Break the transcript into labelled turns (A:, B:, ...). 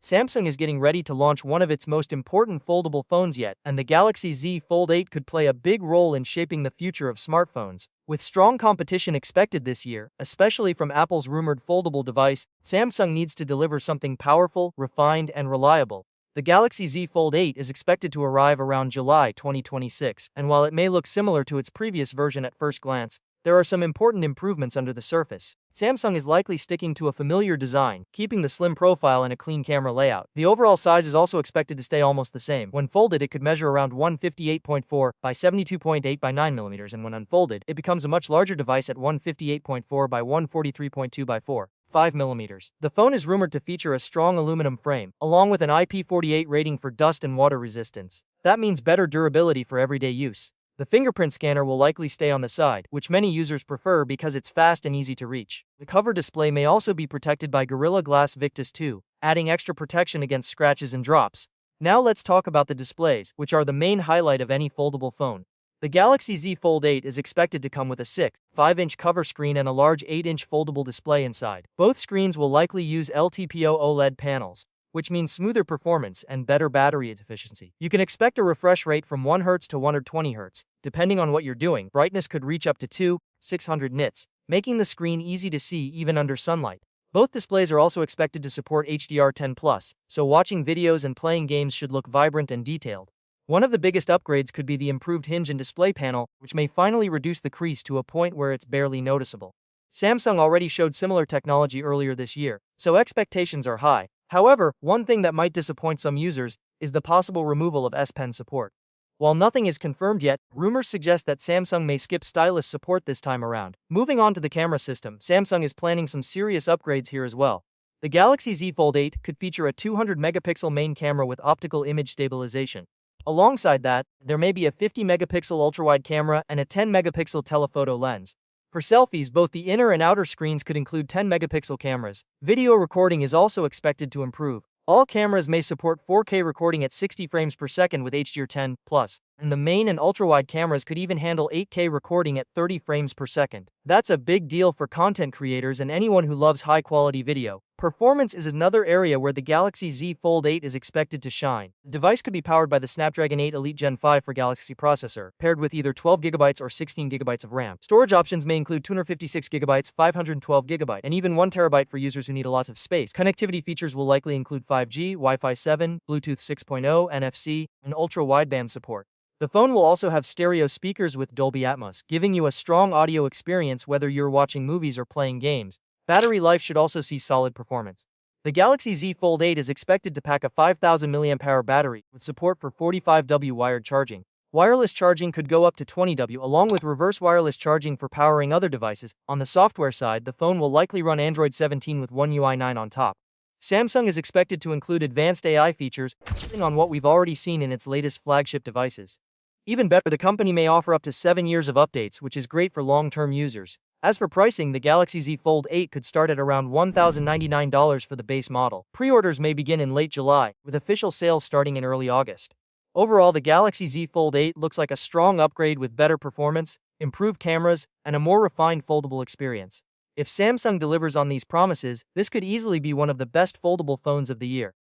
A: Samsung is getting ready to launch one of its most important foldable phones yet, and the Galaxy Z Fold 8 could play a big role in shaping the future of smartphones. With strong competition expected this year, especially from Apple's rumored foldable device, Samsung needs to deliver something powerful, refined, and reliable. The Galaxy Z Fold 8 is expected to arrive around July 2026, and while it may look similar to its previous version at first glance, there are some important improvements under the surface. Samsung is likely sticking to a familiar design, keeping the slim profile and a clean camera layout. The overall size is also expected to stay almost the same. When folded, it could measure around 158.4 by 72.8 by 9 mm, and when unfolded, it becomes a much larger device at 158.4 by 143.2 by 5 mm. The phone is rumored to feature a strong aluminum frame, along with an IP48 rating for dust and water resistance. That means better durability for everyday use. The fingerprint scanner will likely stay on the side, which many users prefer because it's fast and easy to reach. The cover display may also be protected by Gorilla Glass Victus 2, adding extra protection against scratches and drops. Now let's talk about the displays, which are the main highlight of any foldable phone. The Galaxy Z Fold 8 is expected to come with a 6.5-inch cover screen and a large 8-inch foldable display inside. Both screens will likely use LTPO OLED panels, which means smoother performance and better battery efficiency. You can expect a refresh rate from 1 Hz to 120 Hz. Depending on what you're doing, brightness could reach up to 600 nits, making the screen easy to see even under sunlight. Both displays are also expected to support HDR10+, so watching videos and playing games should look vibrant and detailed. One of the biggest upgrades could be the improved hinge and display panel, which may finally reduce the crease to a point where it's barely noticeable. Samsung already showed similar technology earlier this year, so expectations are high. However, one thing that might disappoint some users is the possible removal of S Pen support. While nothing is confirmed yet, rumors suggest that Samsung may skip stylus support this time around. Moving on to the camera system, Samsung is planning some serious upgrades here as well. The Galaxy Z Fold 8 could feature a 200-megapixel main camera with optical image stabilization. Alongside that, there may be a 50-megapixel ultrawide camera and a 10-megapixel telephoto lens. For selfies, both the inner and outer screens could include 10-megapixel cameras. Video recording is also expected to improve. All cameras may support 4K recording at 60 frames per second with HDR10+, and the main and ultra-wide cameras could even handle 8K recording at 30 frames per second. That's a big deal for content creators and anyone who loves high-quality video. Performance is another area where the Galaxy Z Fold 8 is expected to shine. The device could be powered by the Snapdragon 8 Elite Gen 5 for Galaxy processor, paired with either 12GB or 16GB of RAM. Storage options may include 256GB, 512GB, and even 1TB for users who need a lot of space. Connectivity features will likely include 5G, Wi-Fi 7, Bluetooth 6.0, NFC, and ultra-wideband support. The phone will also have stereo speakers with Dolby Atmos, giving you a strong audio experience whether you're watching movies or playing games. Battery life should also see solid performance. The Galaxy Z Fold 8 is expected to pack a 5000 mAh battery with support for 45W wired charging. Wireless charging could go up to 20W along with reverse wireless charging for powering other devices. On the software side, the phone will likely run Android 17 with One UI 9 on top. Samsung is expected to include advanced AI features, building on what we've already seen in its latest flagship devices. Even better, the company may offer up to 7 years of updates, which is great for long-term users. As for pricing, the Galaxy Z Fold 8 could start at around $1,099 for the base model. Pre-orders may begin in late July, with official sales starting in early August. Overall, the Galaxy Z Fold 8 looks like a strong upgrade with better performance, improved cameras, and a more refined foldable experience. If Samsung delivers on these promises, this could easily be one of the best foldable phones of the year.